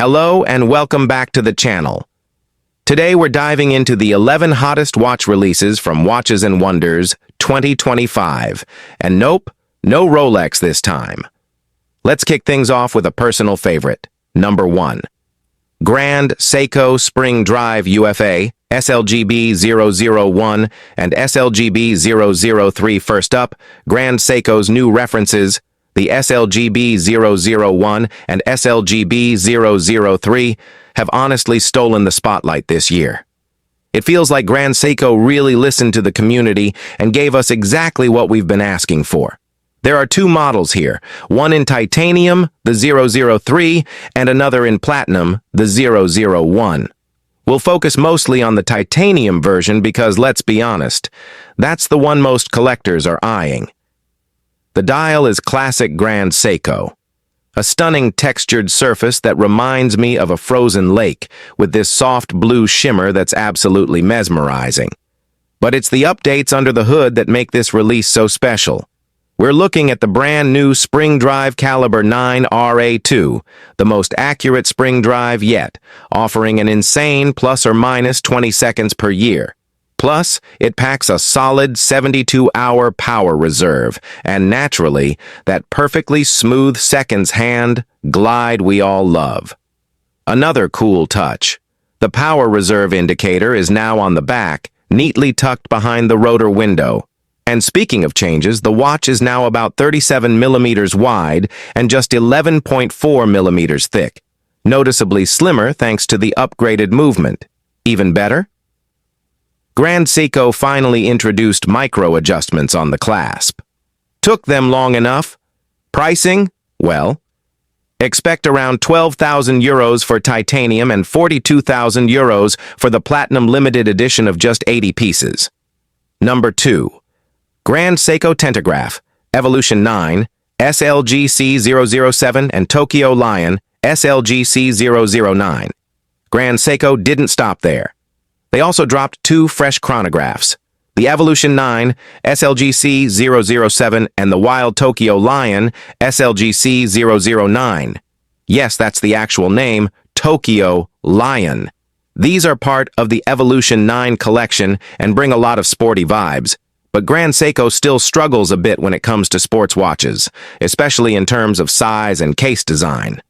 Hello and welcome back to the channel. Today we're diving into the 11 hottest watch releases from Watches and Wonders 2025. And nope, no Rolex this time. Let's kick things off with a personal favorite. Number 1. Grand Seiko Spring Drive UFA SLGB 001 and SLGB 003. First up, Grand Seiko's new references, the SLGB 001 and SLGB 003, have honestly stolen the spotlight this year. It feels like Grand Seiko really listened to the community and gave us exactly what we've been asking for. There are two models here, one in titanium, the 003, and another in platinum, the 001. We'll focus mostly on the titanium version because, let's be honest, that's the one most collectors are eyeing. The dial is classic Grand Seiko, a stunning textured surface that reminds me of a frozen lake with this soft blue shimmer that's absolutely mesmerizing. But it's the updates under the hood that make this release so special. We're looking at the brand new Spring Drive Caliber 9 RA2, the most accurate spring drive yet, offering an insane plus or minus 20 seconds per year. Plus, it packs a solid 72-hour power reserve, and naturally, that perfectly smooth seconds hand glide we all love. Another cool touch. The power reserve indicator is now on the back, neatly tucked behind the rotor window. And speaking of changes, the watch is now about 37 millimeters wide and just 11.4 millimeters thick, noticeably slimmer thanks to the upgraded movement. Even better? Grand Seiko finally introduced micro adjustments on the clasp. Took them long enough. Pricing? Well, expect around 12,000 euros for titanium and 42,000 euros for the platinum limited edition of just 80 pieces. Number 2. Grand Seiko Tentagraph, Evolution 9, SLGC 007 and Tokyo Lion, SLGC 009. Grand Seiko didn't stop there. They also dropped two fresh chronographs, the Evolution 9, SLGC 007, and the Wild Tokyo Lion, SLGC 009. Yes, that's the actual name, Tokyo Lion. These are part of the Evolution 9 collection and bring a lot of sporty vibes, but Grand Seiko still struggles a bit when it comes to sports watches, especially in terms of size and case design.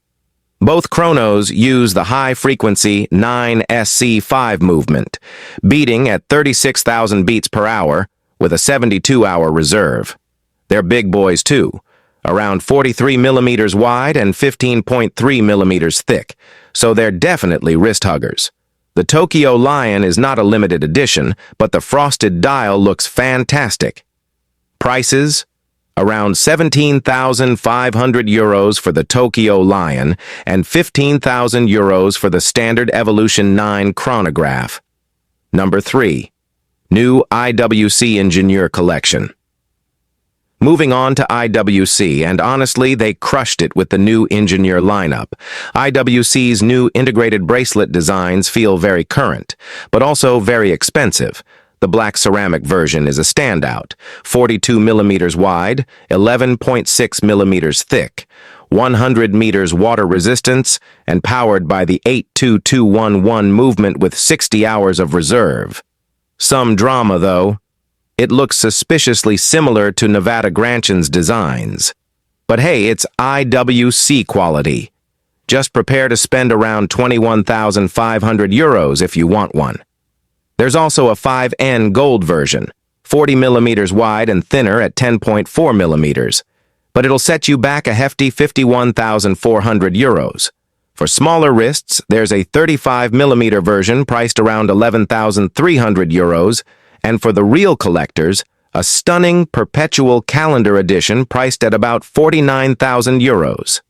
Both chronos use the high-frequency 9SC5 movement, beating at 36,000 beats per hour with a 72-hour reserve. They're big boys too, around 43 millimeters wide and 15.3 millimeters thick, so they're definitely wrist huggers. The Tokyo Lion is not a limited edition, but the frosted dial looks fantastic. Prices? Around 17,500 euros for the Tokyo Lion and 15,000 euros for the standard Evolution 9 chronograph. Number 3. New IWC Ingenieur Collection. Moving on to IWC, and honestly, they crushed it with the new Ingenieur lineup. IWC's new integrated bracelet designs feel very current, but also very expensive. The black ceramic version is a standout, 42 millimeters wide, 11.6 millimeters thick, 100 meters water resistance, and powered by the 82211 movement with 60 hours of reserve. Some drama, though. It looks suspiciously similar to Nevada Grantion's designs. But hey, it's IWC quality. Just prepare to spend around 21,500 euros if you want one. There's also a 5N gold version, 40 millimeters wide and thinner at 10.4 millimeters, but it'll set you back a hefty 51,400 euros. For smaller wrists, there's a 35 millimeter version priced around 11,300 euros, and for the real collectors, a stunning perpetual calendar edition priced at about 49,000 euros.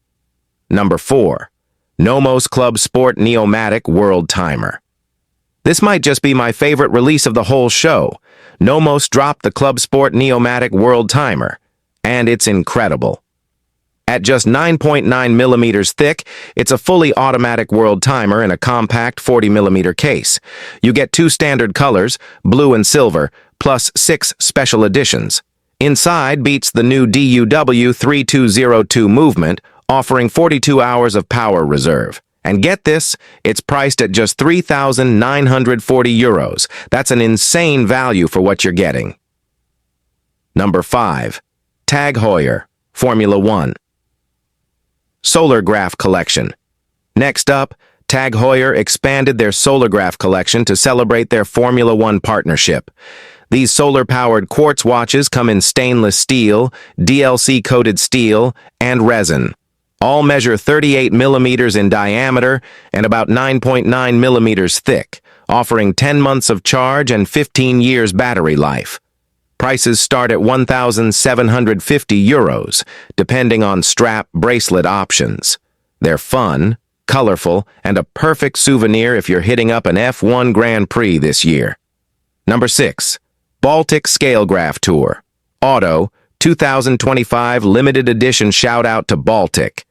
Number 4. Nomos Club Sport Neomatik Worldtimer. This might just be my favorite release of the whole show. Nomos dropped the Club Sport Neomatik Worldtimer, and it's incredible. At just 9.9 millimeters thick, it's a fully automatic Worldtimer in a compact 40 millimeter case. You get two standard colors, blue and silver, plus 6 special editions. Inside beats the new DUW 3202 movement, offering 42 hours of power reserve. And get this, it's priced at just €3,940. That's an insane value for what you're getting. Number 5. TAG Heuer, Formula 1. Solargraph Collection. Next up, TAG Heuer expanded their Solargraph collection to celebrate their Formula 1 partnership. These solar-powered quartz watches come in stainless steel, DLC-coated steel, and resin. All measure 38 millimeters in diameter and about 9.9 millimeters thick, offering 10 months of charge and 15 years battery life. Prices start at €1,750, depending on strap bracelet options. They're fun, colorful, and a perfect souvenir if you're hitting up an F1 Grand Prix this year. Number 6. Baltic Scalegraph Tour. Auto, 2025 limited edition shout-out to Baltic.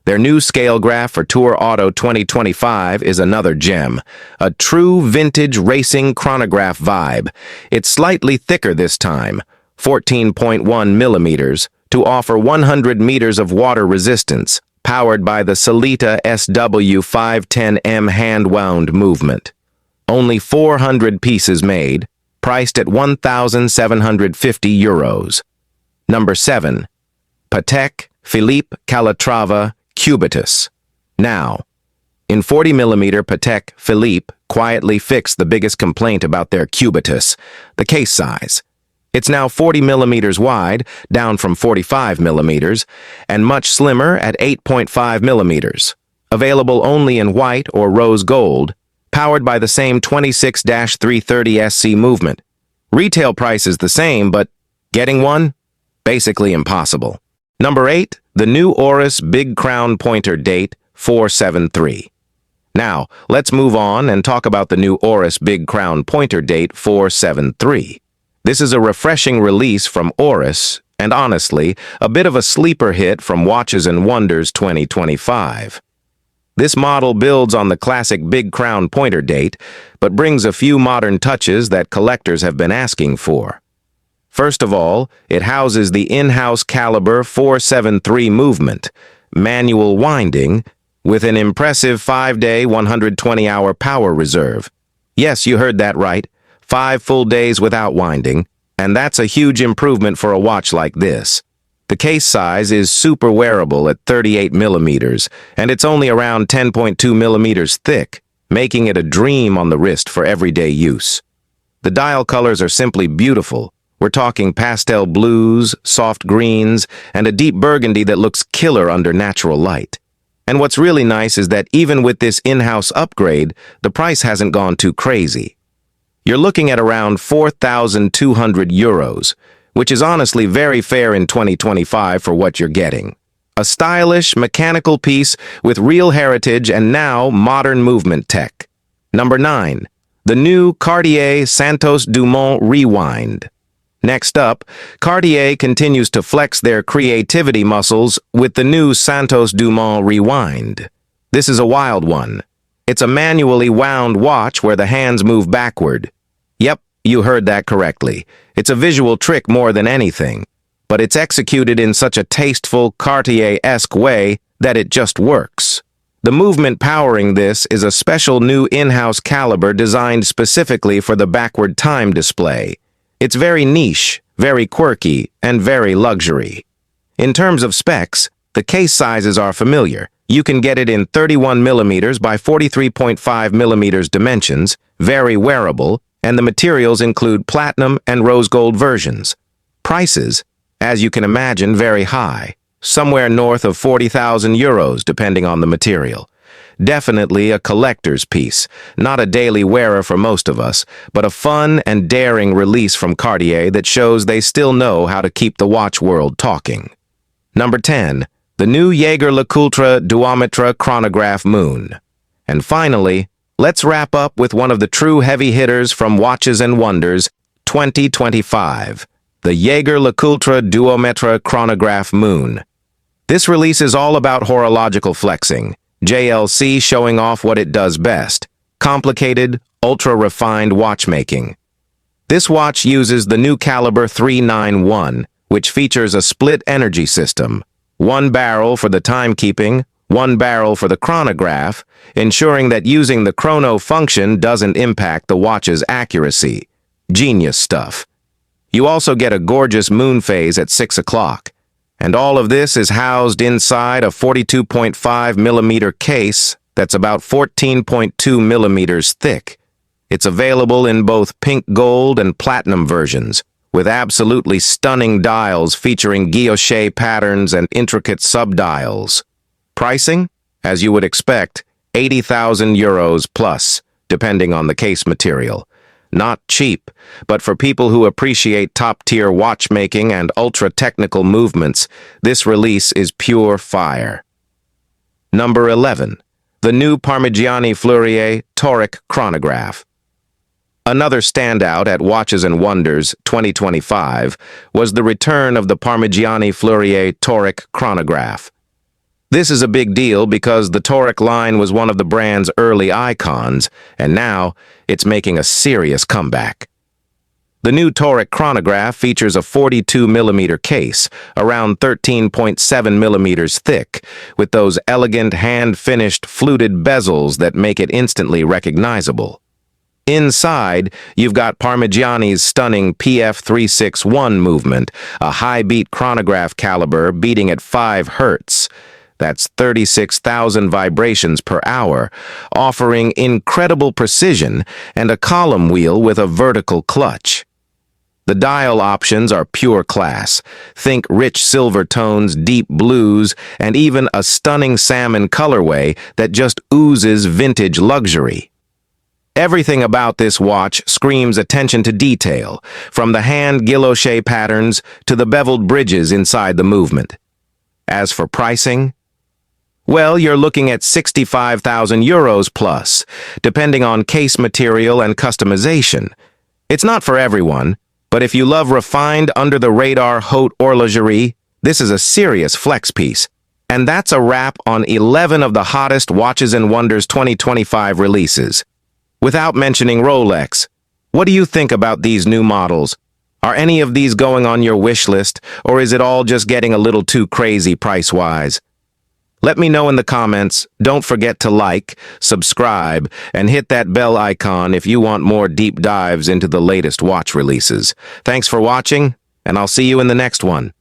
Their new Scalegraph for Tour Auto 2025 is another gem, a true vintage racing chronograph vibe. It's slightly thicker this time, 14.1 millimeters, to offer 100 meters of water resistance, powered by the Sellita SW510M hand-wound movement. Only 400 pieces made, priced at €1,750. Number 7. Patek, Philippe, Calatrava, Cubitus. Now, in 40mm Patek, Philippe quietly fixed the biggest complaint about their Cubitus, the case size. It's now 40mm wide, down from 45mm, and much slimmer at 8.5mm. Available only in white or rose gold, powered by the same 26-330 SC movement. Retail price is the same, but getting one? Basically impossible. Number 8. The new Oris Big Crown Pointer Date 473. Now, let's move on and talk about the new Oris Big Crown Pointer Date 473. This is a refreshing release from Oris, and honestly, a bit of a sleeper hit from Watches and Wonders 2025. This model builds on the classic Big Crown Pointer Date, but brings a few modern touches that collectors have been asking for. First of all, it houses the in-house caliber 473 movement, manual winding, with an impressive 5-day, 120-hour power reserve. Yes, you heard that right, 5 full days without winding, and that's a huge improvement for a watch like this. The case size is super wearable at 38 millimeters, and it's only around 10.2 millimeters thick, making it a dream on the wrist for everyday use. The dial colors are simply beautiful. We're talking pastel blues, soft greens, and a deep burgundy that looks killer under natural light. And what's really nice is that even with this in-house upgrade, the price hasn't gone too crazy. You're looking at around €4,200, which is honestly very fair in 2025 for what you're getting. A stylish, mechanical piece with real heritage and now modern movement tech. Number 9. The new Cartier Santos-Dumont Rewind. Next up, Cartier continues to flex their creativity muscles with the new Santos-Dumont Rewind. This is a wild one. It's a manually wound watch where the hands move backward. Yep, you heard that correctly. It's a visual trick more than anything, but it's executed in such a tasteful, Cartier-esque way that it just works. The movement powering this is a special new in-house caliber designed specifically for the backward time display. It's very niche, very quirky, and very luxury. In terms of specs, the case sizes are familiar. You can get it in 31mm by 43.5mm dimensions, very wearable, and the materials include platinum and rose gold versions. Prices, as you can imagine, very high, somewhere north of €40,000 depending on the material. Definitely a collector's piece, not a daily wearer for most of us, but a fun and daring release from Cartier that shows they still know how to keep the watch world talking. Number 10. The new Jaeger-LeCoultre Duometre Chronograph Moon. And finally, let's wrap up with one of the true heavy hitters from Watches and Wonders 2025, the Jaeger-LeCoultre Duometre Chronograph Moon. This release is all about horological flexing, JLC showing off what it does best, complicated, ultra-refined watchmaking. This watch uses the new caliber 391, which features a split energy system, one barrel for the timekeeping, One barrel for the chronograph, ensuring that using the chrono function doesn't impact the watch's accuracy. Genius stuff. You also get a gorgeous moon phase at 6 o'clock. And all of this is housed inside a 42.5 millimeter case that's about 14.2 millimeters thick. It's available in both pink gold and platinum versions, with absolutely stunning dials featuring guilloche patterns and intricate subdials. Pricing? As you would expect, 80,000 euros plus, depending on the case material. Not cheap, but for people who appreciate top-tier watchmaking and ultra-technical movements, this release is pure fire. Number 11. The new Parmigiani Fleurier Toric Chronograph. Another standout at Watches and Wonders 2025 was the return of the Parmigiani Fleurier Toric Chronograph. This is a big deal because the Toric line was one of the brand's early icons, and now it's making a serious comeback. The new Toric chronograph features a 42 millimeter case, around 13.7 millimeters thick, with those elegant hand-finished fluted bezels that make it instantly recognizable. Inside, you've got Parmigiani's stunning PF361 movement, a high-beat chronograph caliber beating at 5 Hz. That's 36,000 vibrations per hour, offering incredible precision and a column wheel with a vertical clutch. The dial options are pure class. Think rich silver tones, deep blues, and even a stunning salmon colorway that just oozes vintage luxury. Everything about this watch screams attention to detail, from the hand guilloche patterns to the beveled bridges inside the movement. As for pricing, well, you're looking at 65,000 euros plus, depending on case material and customization. It's not for everyone, but if you love refined, under-the-radar haute horlogerie, this is a serious flex piece. And that's a wrap on 11 of the hottest Watches and Wonders 2025 releases. Without mentioning Rolex, what do you think about these new models? Are any of these going on your wish list, or is it all just getting a little too crazy price-wise? Let me know in the comments. Don't forget to like, subscribe, and hit that bell icon if you want more deep dives into the latest watch releases. Thanks for watching, and I'll see you in the next one.